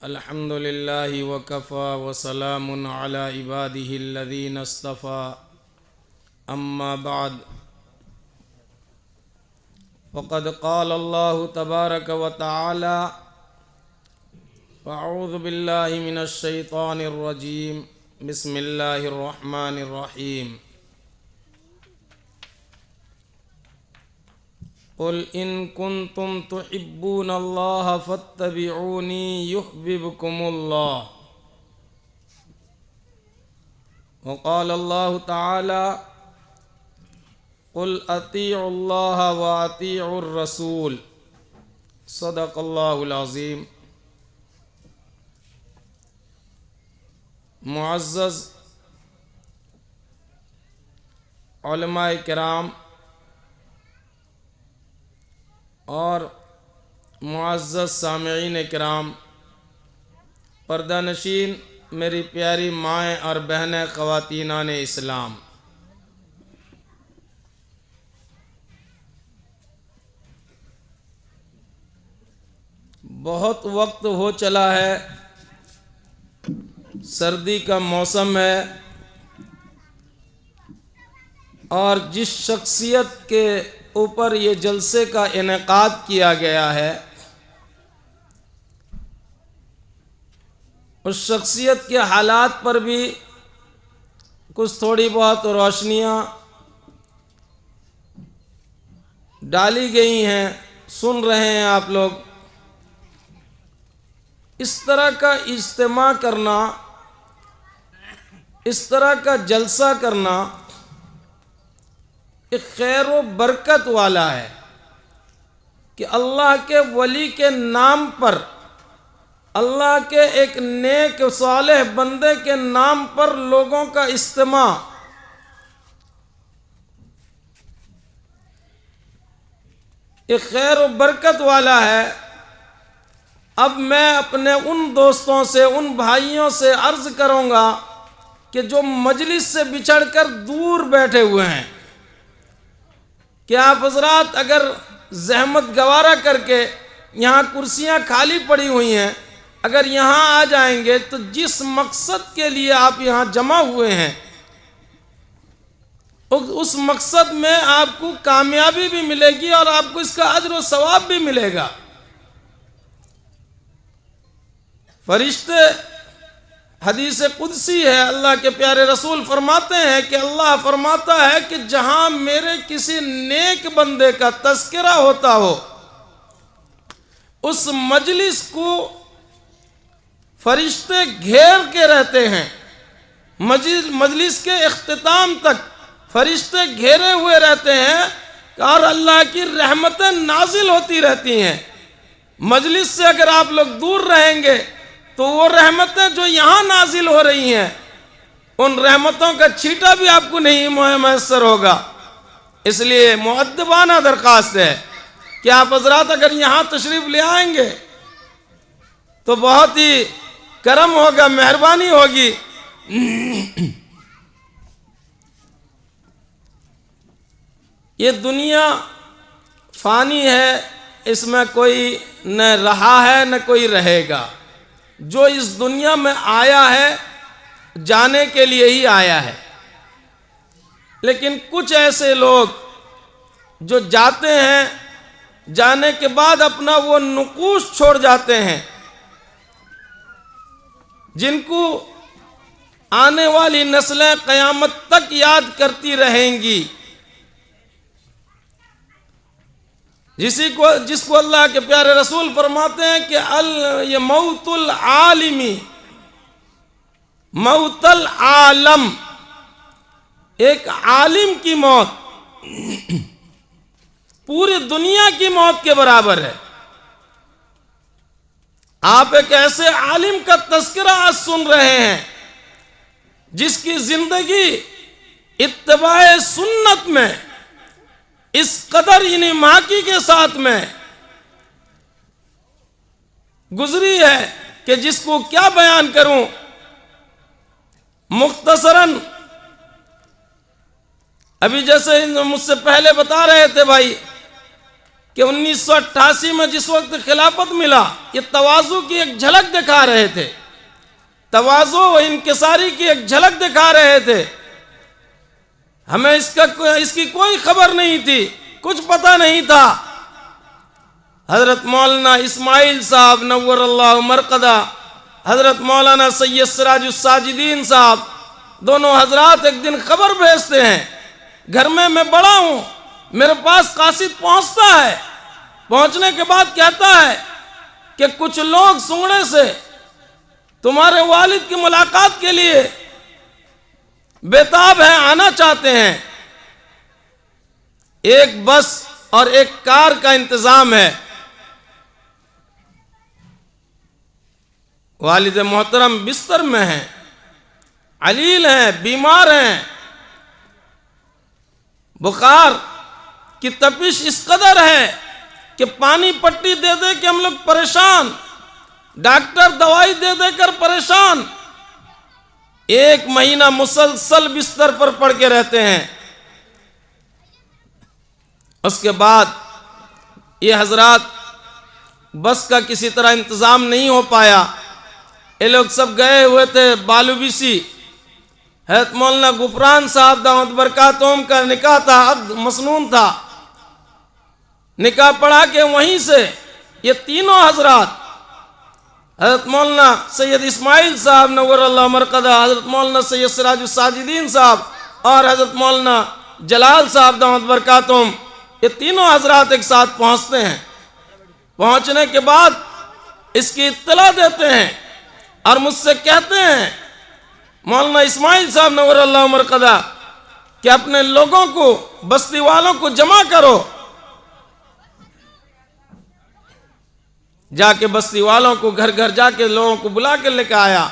अल्हम्दुलिल्लाहि वकफ़ा वसलामुन अला इबादिहिल्लज़ीना इस्तफ़ा अम्मा बाद फ़क़द क़ाल अल्लाहु तबारक व तआला अऊज़ु बिल्लाहि मिनश शैतानिर रजीम बिस्मिल्लाहिर रहमानिर रहीम क़ुल इन कुन्तुम तुहिब्बूनल्लाह फत्तबिऊनी युहब्बिबकुमुल्लाह व क़ाल अल्लाहु तआला क़ुल अतीउल्लाह व अतीउर रसूल सदक़ल्लाहुल अज़ीम। मुअज़्ज़ज़ उलमाए किराम और मुअज़्ज़ज़ सामिईन किराम, पर्दा नशीन मेरी प्यारी माएँ और बहनें, ख़वातीनान इस्लाम, बहुत वक्त हो चला है, सर्दी का मौसम है और जिस शख्सियत के ऊपर ये जलसे का इनेकाद किया गया है उस शख्सियत के हालात पर भी कुछ थोड़ी बहुत रोशनियाँ डाली गई हैं, सुन रहे हैं आप लोग। इस तरह का इज्तिमा करना, इस तरह का जलसा करना एक खैर व बरकत वाला है कि अल्लाह के वली के नाम पर, अल्लाह के एक नेक सालेह बंदे के नाम पर लोगों का इज्तिमा, एक खैर व बरकत वाला है। अब मैं अपने उन दोस्तों से, उन भाइयों से अर्ज़ करूँगा कि जो मजलिस से बिछड़कर दूर बैठे हुए हैं, कि आप हज़रात अगर ज़हमत गवारा करके, यहाँ कुर्सियाँ खाली पड़ी हुई हैं, अगर यहाँ आ जाएंगे तो जिस मकसद के लिए आप यहाँ जमा हुए हैं उस मकसद में आपको कामयाबी भी मिलेगी और आपको इसका अज्र व सवाब भी मिलेगा। फरिश्ते, हदीस कुदसी है, अल्लाह के प्यारे रसूल फरमाते हैं कि अल्लाह फरमाता है कि जहां मेरे किसी नेक बंदे का तज़किरा होता हो उस मजलिस को फरिश्ते घेर के रहते हैं। मजलिस के इख्तिताम तक फरिश्ते घेरे हुए रहते हैं और अल्लाह की रहमतें नाजिल होती रहती हैं। मजलिस से अगर आप लोग दूर रहेंगे तो वो रहमतें जो यहाँ नाजिल हो रही हैं उन रहमतों का छींटा भी आपको नहीं मैसर होगा। इसलिए मुअद्दबाना दरख्वास्त है कि आप हज़रात अगर यहाँ तशरीफ़ ले आएंगे तो बहुत ही करम होगा, मेहरबानी होगी। ये दुनिया फ़ानी है, इसमें कोई न रहा है न कोई रहेगा। जो इस दुनिया में आया है जाने के लिए ही आया है, लेकिन कुछ ऐसे लोग जो जाते हैं, जाने के बाद अपना वो नुकूश छोड़ जाते हैं, जिनको आने वाली नस्लें क़यामत तक याद करती रहेंगी, जिसको अल्लाह के प्यारे रसूल फरमाते हैं कि ये मौतुल आलिमी मौतल आलम, एक आलिम की मौत पूरी दुनिया की मौत के बराबर है। आप एक ऐसे आलिम का तज़किरा आज सुन रहे हैं जिसकी जिंदगी इत्तिबाए सुन्नत में इस कदर यानी माकी के साथ में गुजरी है कि जिसको क्या बयान करूं। मुख्तसरन अभी जैसे मुझसे पहले बता रहे थे भाई कि 1988 में जिस वक्त खिलाफत मिला, ये तवाज़ु की एक झलक दिखा रहे थे, तवाज़ु व इंकिसारी की एक झलक दिखा रहे थे। हमें इसकी कोई खबर नहीं थी, कुछ पता नहीं था। हज़रत मौलाना इस्माइल साहब नव्वरल्लाहु मरक़दा, हज़रत मौलाना सैयद सिराजुस साजिदीन साहब, दोनों हजरात एक दिन खबर भेजते हैं। घर में मैं बड़ा हूं, मेरे पास कासिद पहुंचता है। पहुंचने के बाद कहता है कि कुछ लोग सुंगड़े से तुम्हारे वालिद की मुलाकात के लिए बेताब है, आना चाहते हैं। एक बस और एक कार का इंतजाम है। वालिद मोहतरम बिस्तर में हैं, अलील हैं, बीमार हैं, बुखार की तपिश इस कदर है कि पानी पट्टी दे दे के हम लोग परेशान, डॉक्टर दवाई दे देकर परेशान। 1 महीना मुसलसल बिस्तर पर पड़ के रहते हैं। उसके बाद ये हजरात बस का किसी तरह इंतजाम नहीं हो पाया। ये लोग सब गए हुए थे बालूबीसी। हज़रत मौलाना गुफरान साहब दामत बरकातुहुम का निकाह था, अब्द मसनून था। निकाह पढ़ा के वहीं से ये तीनों हजरात, हज़रत मौलाना सैयद इस्माइल साहब नव्वरल्लाहु मरक़दा, हज़रत मौलाना सैयद सिराजुस साजिदीन साहब और हज़रत मौलाना जलाल साहब दामत बरकातुहुम, ये तीनों हजरात एक साथ पहुँचते हैं। पहुँचने के बाद इसकी इत्तला देते हैं और मुझसे कहते हैं, मौलाना इस्माइल साहब नव्वरल्लाहु मरक़दा, कि अपने लोगों को, बस्ती वालों को जमा करो। जाके बस्ती वालों को घर घर जाके लोगों को बुला के लेकर आया।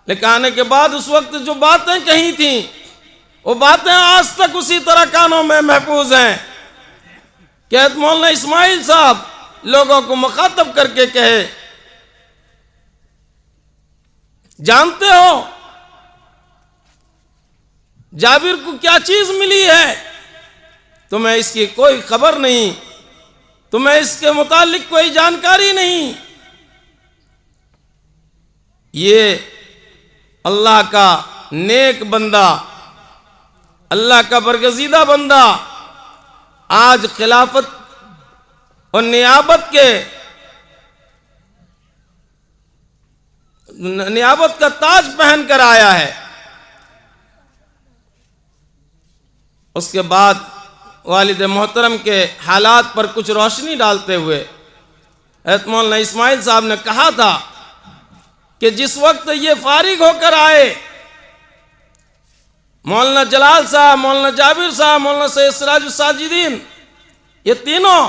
लेकर आने के बाद उस वक्त जो बातें कही थी, वो बातें आज तक उसी तरह कानों में महफूज हैं। कि मौलाना इस्माइल साहब लोगों को मुखातब करके कहे, जानते हो जाबिर को क्या चीज मिली है? तुम्हें इसकी कोई खबर नहीं, तुम्हें इसके मुतालिक कोई जानकारी नहीं। ये अल्लाह का नेक बंदा, अल्लाह का बरगजीदा बंदा आज खिलाफत और नियाबत का ताज पहन कर आया है। उसके बाद वालिद मोहतरम के हालात पर कुछ रोशनी डालते हुए हज़रत मौलाना इस्माइल साहब ने कहा था कि जिस वक्त ये फारिग होकर आए, मौलाना जलाल साहब, मौलाना जाबिर साहब, मौलाना सैयद सिराजुस साजिदीन, ये तीनों,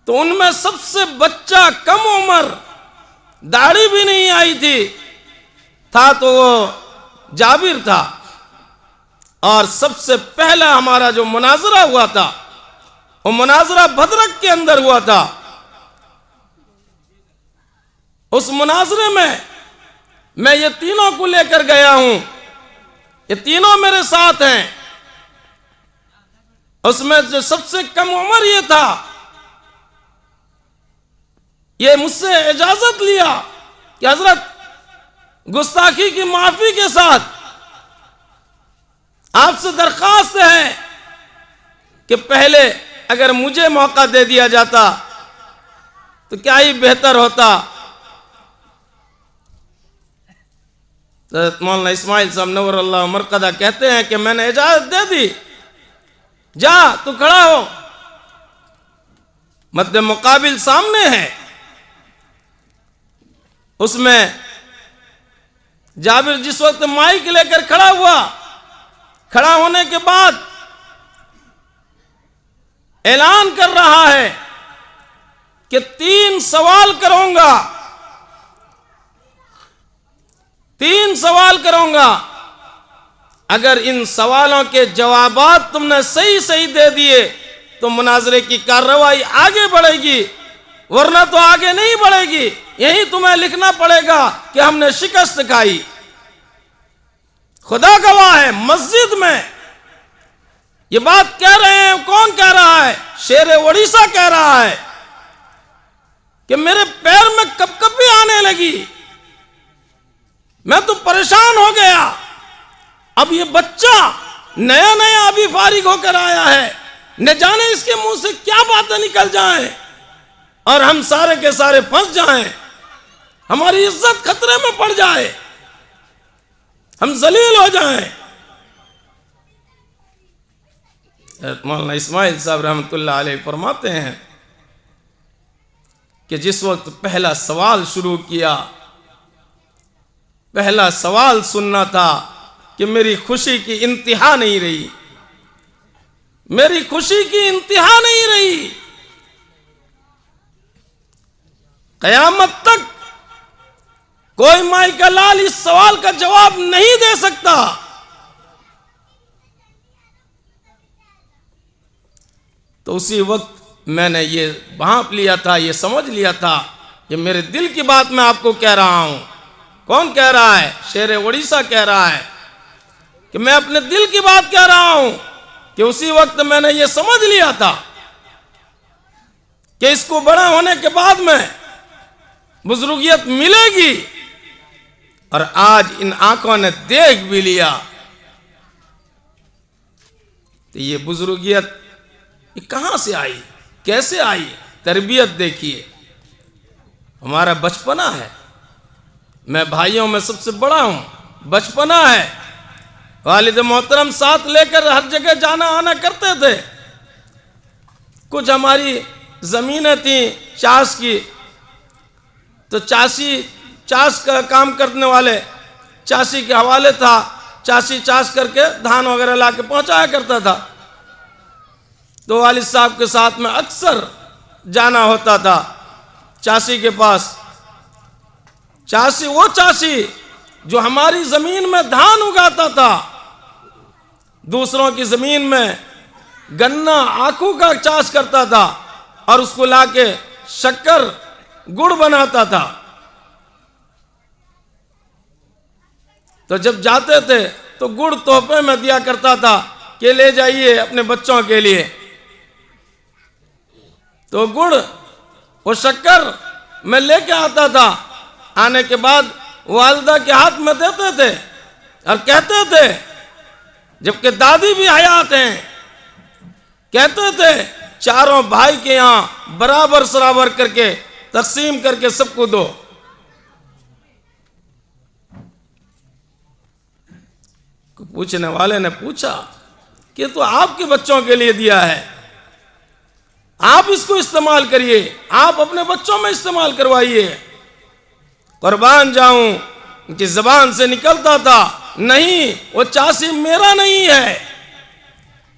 तो उनमें सबसे बच्चा, कम उम्र, दाढ़ी भी नहीं आई था तो वो जाबिर था। और सबसे पहला हमारा जो मुनाजरा हुआ था, वो मुनाजरा भद्रक के अंदर हुआ था। उस मुनाजरे में मैं ये तीनों को लेकर गया हूं, ये तीनों मेरे साथ हैं। उसमें जो सबसे कम उम्र ये था, ये मुझसे इजाजत लिया कि हजरत गुस्ताखी की माफी के साथ आपसे दरखास्त है कि पहले अगर मुझे मौका दे दिया जाता तो क्या ही बेहतर होता। तो मौलाना इस्माइल साहब नव्वरल्लाहु मरक़दा कहते हैं कि मैंने इजाजत दे दी, जा तू खड़ा हो। मद्दे मुकाबिल सामने है, उसमें जाबिर जिस वक्त माइक लेकर खड़ा हुआ, खड़ा होने के बाद ऐलान कर रहा है कि 3 सवाल करूंगा, 3 सवाल करूंगा। अगर इन सवालों के जवाबात तुमने सही सही दे दिए तो मुनाजरे की कार्रवाई आगे बढ़ेगी, वरना तो आगे नहीं बढ़ेगी। यही तुम्हें लिखना पड़ेगा कि हमने शिकस्त खाई। खुदा गवाह है, मस्जिद में ये बात कह रहे हैं, कौन कह रहा है? शेर ओडिशा कह रहा है कि मेरे पैर में कपकपी आने लगी, मैं तो परेशान हो गया। अब ये बच्चा नया नया अभी फारिग होकर आया है, न जाने इसके मुंह से क्या बातें निकल जाएं और हम सारे के सारे फंस जाएं, हमारी इज्जत खतरे में पड़ जाए, हम जलील हो जाएं। मौलाना इस्माइल साहब रहमतुल्लाह अलैह फरमाते हैं कि जिस वक्त पहला सवाल शुरू किया, पहला सवाल सुनना था कि मेरी खुशी की इंतहा नहीं रही, मेरी खुशी की इंतहा नहीं रही। कयामत तक कोई माई का लाल इस सवाल का जवाब नहीं दे सकता। तो उसी वक्त मैंने ये भांप लिया था, ये समझ लिया था, ये मेरे दिल की बात मैं आपको कह रहा हूं। कौन कह रहा है? शेर ओडिशा कह रहा है कि मैं अपने दिल की बात कह रहा हूं कि उसी वक्त मैंने ये समझ लिया था कि इसको बड़ा होने के बाद में बुजुर्गियत मिलेगी, और आज इन आंखों ने देख भी लिया। तो ये बुजुर्गियत ये कहां से आई, कैसे आई? तरबियत देखिए, हमारा बचपना है। मैं भाइयों में सबसे बड़ा हूं, बचपना है। वालिद मोहतरम साथ लेकर हर जगह जाना आना करते थे। कुछ हमारी जमीनें थी चाष की, तो चाषी चाष का काम करने वाले चाषी के हवाले था, चाषी चाष करके धान वगैरह ला के पहुंचाया करता था। तो वालिद साहब के साथ में अक्सर जाना होता था चाषी के पास। चाषी वो चाषी जो हमारी जमीन में धान उगाता था, दूसरों की जमीन में गन्ना आखू का चाष करता था और उसको लाके शक्कर गुड़ बनाता था। तो जब जाते थे तो गुड़ तोहफे में दिया करता था कि ले जाइए अपने बच्चों के लिए। तो गुड़ वो शक्कर मैं लेके आता था, आने के बाद वालिदा के हाथ में देते थे और कहते थे, जबकि दादी भी हयात हैं, कहते थे चारों भाई के यहां बराबर सराबर करके तकसीम करके सबको दो। पूछने वाले ने पूछा कि तो आपके बच्चों के लिए दिया है, आप इसको इस्तेमाल करिए, आप अपने बच्चों में इस्तेमाल करवाइए। कुर्बान जाऊं, उनकी जबान से निकलता था, नहीं वो चाषी मेरा नहीं है,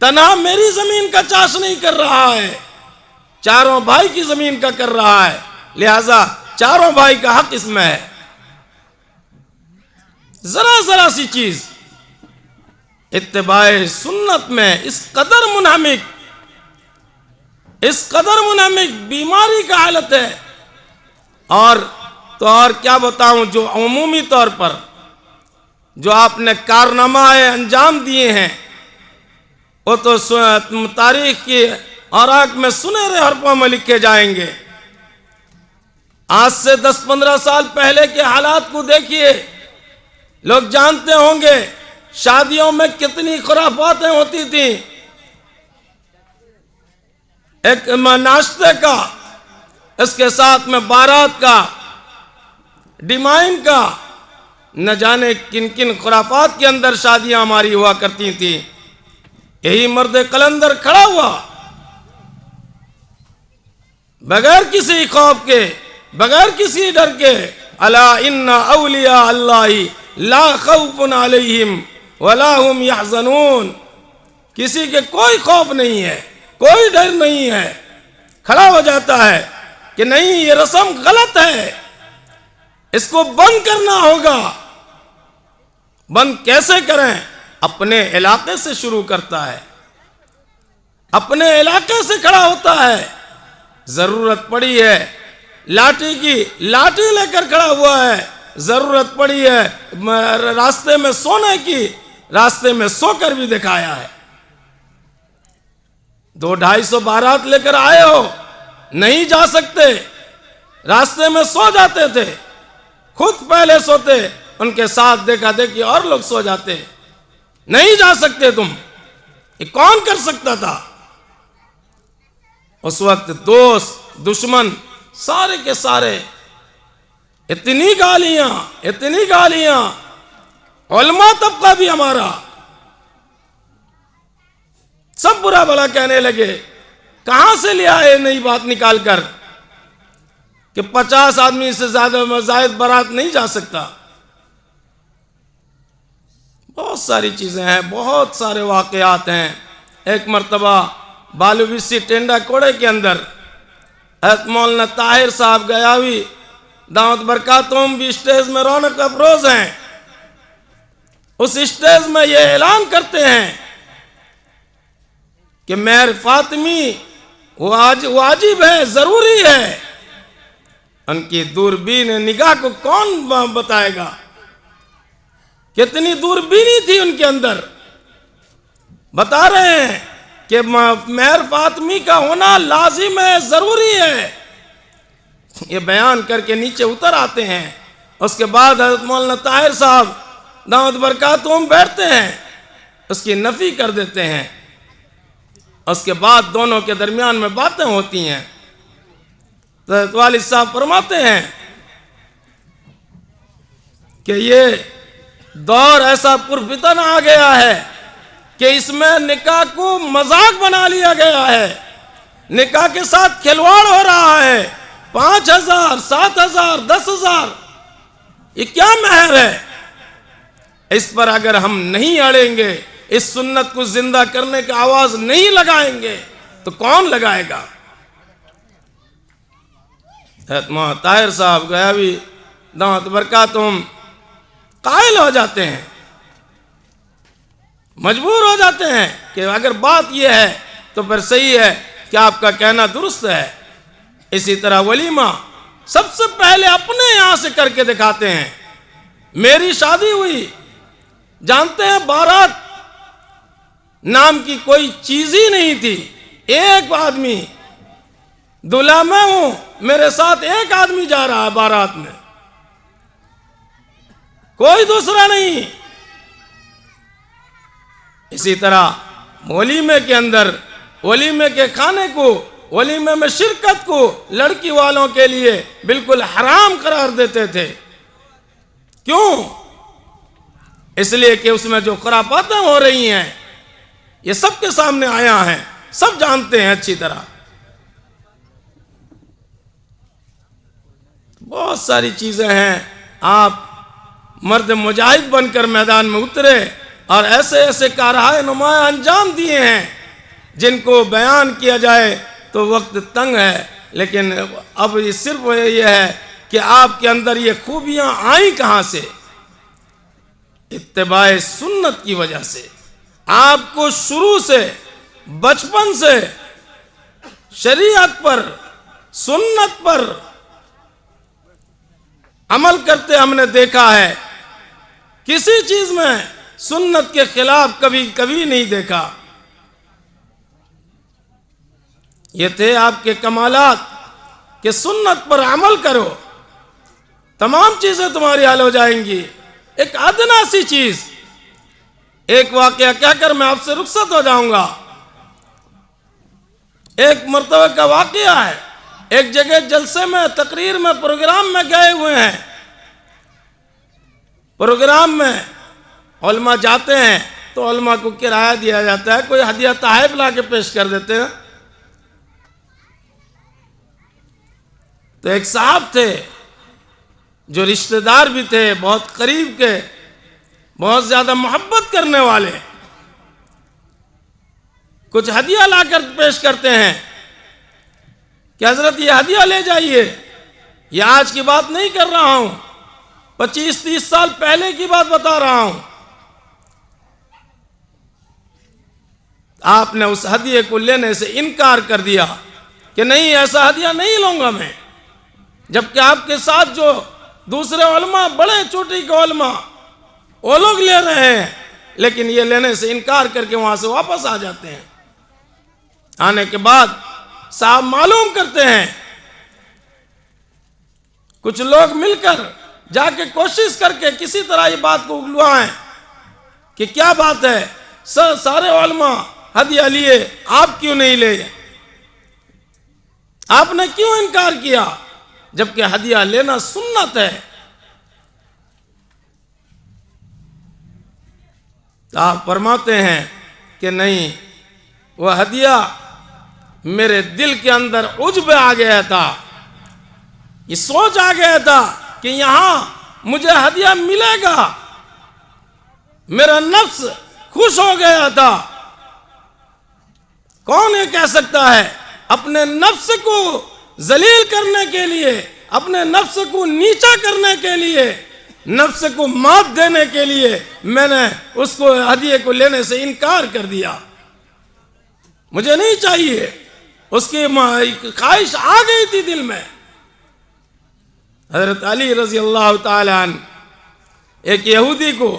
तन्हा मेरी जमीन का चाष नहीं कर रहा है, चारों भाई की जमीन का कर रहा है, लिहाजा चारों भाई का हक इसमें है। जरा जरा सी चीज इत्तिबाए सुन्नत में इस कदर मुनहमिक बीमारी का हालत है। और तो और क्या बताऊं, जो अमूमी तौर पर जो आपने कारनामाए अंजाम दिए हैं वो तो तारीख की औराक में सुनहरे हरफों में लिखे जाएंगे। आज से 10-15 साल पहले के हालात को देखिए, लोग जानते होंगे शादियों में कितनी खुराफातें होती थी। एक नाश्ते का, इसके साथ में बारात का, डिमाइन का, न जाने किन किन खुराफात के अंदर शादियां हमारी हुआ करती थी। यही मर्द कलंदर खड़ा हुआ बगैर किसी खौफ के, बगैर किसी डर के, अला इन्ना औलिया अल्लाही ला खौफुन अलैहिम वला हुम यहज़नून, किसी के कोई खौफ नहीं है, कोई डर नहीं है। खड़ा हो जाता है कि नहीं ये रस्म गलत है, इसको बंद करना होगा। बंद कैसे करें? अपने इलाके से शुरू करता है, अपने इलाके से खड़ा होता है। जरूरत पड़ी है लाठी की, लाठी लेकर खड़ा हुआ है। जरूरत पड़ी है रास्ते में सोने की, रास्ते में सोकर भी दिखाया है। 200-250 बारात लेकर आए हो, नहीं जा सकते, रास्ते में सो जाते थे, खुद पहले सोते, उनके साथ देखा देखी और लोग सो जाते, नहीं जा सकते तुम। ये कौन कर सकता था? उस वक्त दोस्त दुश्मन सारे के सारे इतनी गालियां, उलमा तबका भी हमारा सब बुरा भला कहने लगे। कहां से ले आए नई बात निकाल कर कि 50 आदमी से ज्यादा मजायद बारात नहीं जा सकता। बहुत सारी चीजें हैं, बहुत सारे वाकयात हैं। एक मर्तबा बालूबिस्सी टेंडा कोड़े के अंदर हज़रत मौलाना ताहिर साहब गयावी दावत बरकातुम भी स्टेज में रौनक अफरोज हैं। उस स्टेज में ये ऐलान करते हैं कि मेहर फातिमी वाजिब है, जरूरी है। उनकी दूरबीन निगाह को कौन बताएगा? कितनी दूरबीनी थी उनके अंदर। बता रहे हैं कि मेहर फातिमी का होना लाजिम है, जरूरी है। ये बयान करके नीचे उतर आते हैं। उसके बाद हज़रत मौलाना ताहिर साहब दावत बरकातुम बैठते हैं, उसकी नफी कर देते हैं। उसके बाद दोनों के दरमियान में बातें होती हैं। तो हज़रत वालिद साहब फरमाते हैं कि ये दौर ऐसा पुरफितन आ गया है कि इसमें निकाह को मजाक बना लिया गया है, निकाह के साथ खिलवाड़ हो रहा है। 5,000, 7,000, 10,000, ये क्या महर है? इस पर अगर हम नहीं अड़ेंगे, इस सुन्नत को जिंदा करने की आवाज नहीं लगाएंगे, तो कौन लगाएगा? ताहिर साहब गयावी दावत बरकातुम कायल हो जाते हैं, मजबूर हो जाते हैं कि अगर बात यह है तो फिर सही है कि आपका कहना दुरुस्त है। इसी तरह वलीमा सबसे पहले अपने यहां से करके दिखाते हैं। मेरी शादी हुई, जानते हैं बारात नाम की कोई चीज ही नहीं थी। एक आदमी, दूल्हा मैं हूं, मेरे साथ एक आदमी जा रहा है बारात में, कोई दूसरा नहीं। इसी तरह वलीमे के अंदर, वलीमे के खाने को, वलीमे में शिरकत को लड़की वालों के लिए बिल्कुल हराम करार देते थे। क्यों? इसलिए कि उसमें जो खुराफातें हो रही हैं ये सबके सामने आया है, सब जानते हैं अच्छी तरह। बहुत सारी चीजें हैं। आप मर्द मुजाहिद बनकर मैदान में उतरे और ऐसे ऐसे कारहाय नुमाया अंजाम दिए हैं जिनको बयान किया जाए तो वक्त तंग है। लेकिन अब ये सिर्फ ये है कि आपके अंदर ये खूबियां आई कहां से? इत्तिबाए सुन्नत की वजह से। आपको शुरू से, बचपन से शरीयत पर, सुन्नत पर अमल करते हमने देखा है। किसी चीज में सुन्नत के खिलाफ कभी नहीं देखा। ये थे आपके कमालात कि सुन्नत पर अमल करो, तमाम चीजें तुम्हारी हल हो जाएंगी। एक अदना सी चीज, एक वाकया कहकर मैं आपसे रुखसत हो जाऊंगा। एक मर्तबा का वाकया है। एक जगह जलसे में, तकरीर में, प्रोग्राम में गए हुए हैं। प्रोग्राम में उलमा जाते हैं तो उलमा को किराया दिया जाता है, कोई हदिया तहफ़ ला के पेश कर देते हैं। तो एक साहब थे जो रिश्तेदार भी थे, बहुत करीब के, बहुत ज्यादा मोहब्बत करने वाले, कुछ हदिया लाकर पेश करते हैं कि हजरत ये हदिया ले जाइए। ये आज की बात नहीं कर रहा हूं, 25-30 साल पहले की बात बता रहा हूं। आपने उस हदिये को लेने से इनकार कर दिया कि नहीं, ऐसा हदिया नहीं लूंगा मैं। जबकि आपके साथ जो दूसरे उलमा, बड़े चोटी के उलमा, वो लोग ले रहे हैं, लेकिन ये लेने से इनकार करके वहां से वापस आ जाते हैं। आने के बाद साहब मालूम करते हैं, कुछ लोग मिलकर जाके कोशिश करके किसी तरह ये बात को उगलवाएं कि क्या बात है, सारे उलमा हदिया लिए, आप क्यों नहीं ले, आपने क्यों इनकार किया, जबकि हदिया लेना सुन्नत है। तो आप फरमाते हैं कि नहीं, वह हदिया मेरे दिल के अंदर उज्ब आ गया था, ये सोच आ गया था कि यहां मुझे हदिया मिलेगा, मेरा नफ्स खुश हो गया था। कौन ये कह सकता है, अपने नफ्स को जलील करने के लिए, अपने नफ्स को नीचा करने के लिए, नफ्स को मात देने के लिए मैंने उसको हदिये को लेने से इनकार कर दिया, मुझे नहीं चाहिए। उसकी ख्वाहिश आ गई थी दिल में। हजरत अली रजी अल्लाह ताला अन्हु एक यहूदी को,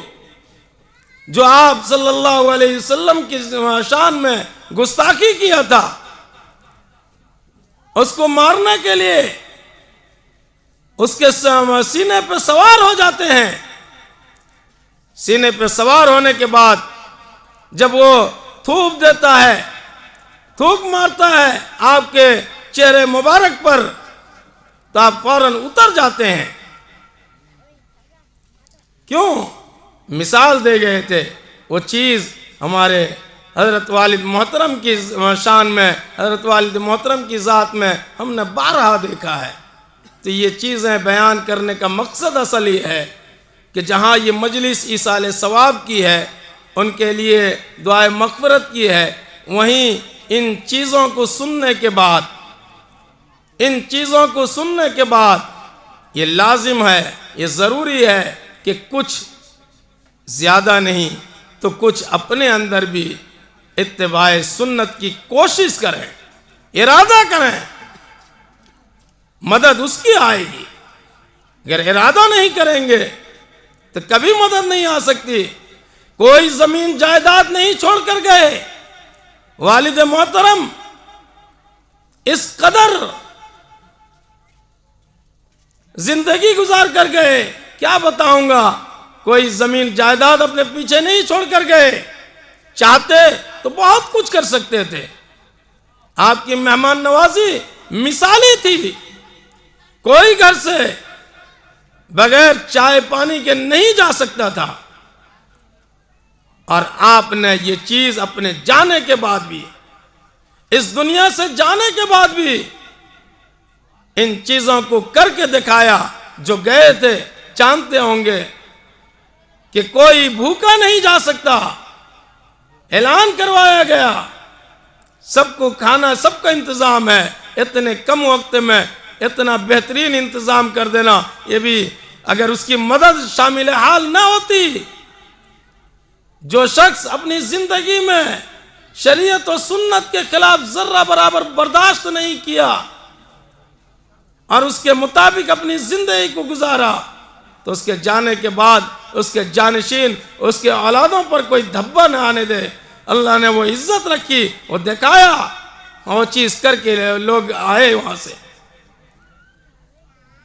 जो आप सल्लल्लाहु अलैहि वसल्लम की शान में गुस्ताखी किया था, उसको मारने के लिए उसके सीने पर सवार हो जाते हैं। सीने पर सवार होने के बाद जब वो थूक देता है, थूक मारता है आपके चेहरे मुबारक पर, तो आप फौरन उतर जाते हैं। क्यों? मिसाल दे गए थे। वो चीज़ हमारे हज़रत वालिद मोहतरम की शान में, हज़रत वालिद मोहतरम की ज़ात में हमने बारहा देखा है। तो ये चीज़ें बयान करने का मकसद असल ही है कि जहाँ ये मजलिस ईसाले सवाब की है, उनके लिए दुआए मग़फ़िरत की है, वहीं इन चीज़ों को सुनने के बाद, इन चीज़ों को सुनने के बाद ये लाजिम है, ये ज़रूरी है कि कुछ ज़्यादा नहीं तो कुछ अपने अंदर भी इत्तिबाए सुन्नत की कोशिश करें, इरादा करें, मदद उसकी आएगी। अगर इरादा नहीं करेंगे तो कभी मदद नहीं आ सकती। कोई ज़मीन जायदाद नहीं छोड़कर गए, वालिद मोहतरम इस कदर जिंदगी गुजार कर गए, क्या बताऊंगा। कोई जमीन जायदाद अपने पीछे नहीं छोड़कर गए, चाहते तो बहुत कुछ कर सकते थे। आपकी मेहमान नवाजी मिसाली थी, कोई घर से बगैर चाय पानी के नहीं जा सकता था, और आपने ये चीज अपने जाने के बाद भी, इस दुनिया से जाने के बाद भी इन चीजों को करके दिखाया। जो गए थे जानते होंगे कि कोई भूखा नहीं जा सकता, ऐलान करवाया गया, सबको खाना, सबका इंतजाम है। इतने कम वक्त में इतना बेहतरीन इंतजाम कर देना, ये भी अगर उसकी मदद शामिल हाल ना होती। जो शख्स अपनी जिंदगी में शरीयत और सुन्नत के खिलाफ जर्रा बराबर बर्दाश्त नहीं किया और उसके मुताबिक अपनी जिंदगी को गुजारा, तो उसके जाने के बाद उसके जानशीन, उसके औलादों पर कोई धब्बा न आने दे। अल्लाह ने वो इज्जत रखी, वो दिखाया, वो चीज़ करके लोग आए वहाँ से।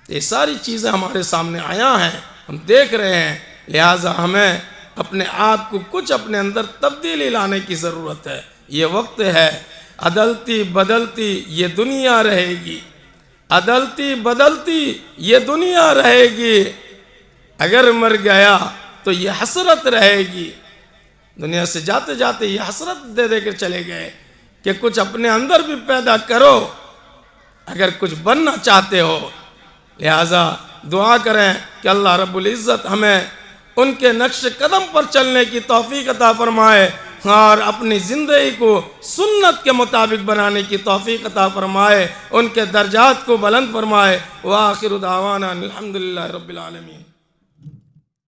ये सारी चीज़ें हमारे सामने आया हैं, हम देख रहे हैं। लिहाजा हमें अपने आप को कुछ अपने अंदर तब्दीली लाने की ज़रूरत है। ये वक्त है, अदलती बदलती ये दुनिया रहेगी, अदलती बदलती ये दुनिया रहेगी। अगर मर गया तो ये हसरत रहेगी। दुनिया से जाते जाते ये हसरत दे दे कर चले गए कि कुछ अपने अंदर भी पैदा करो अगर कुछ बनना चाहते हो। लिहाजा दुआ करें कि अल्लाह रब्बुल इज़्ज़त हमें उनके नक्श कदम पर चलने की तौफीक अता फरमाए और अपनी ज़िंदगी को सुन्नत के मुताबिक बनाने की तौफीक अता फरमाए, उनके दर्जात को बुलंद फरमाए। व आखिरु दावाना अल्हम्दुलिल्लाहि रब्बिल आलमीन।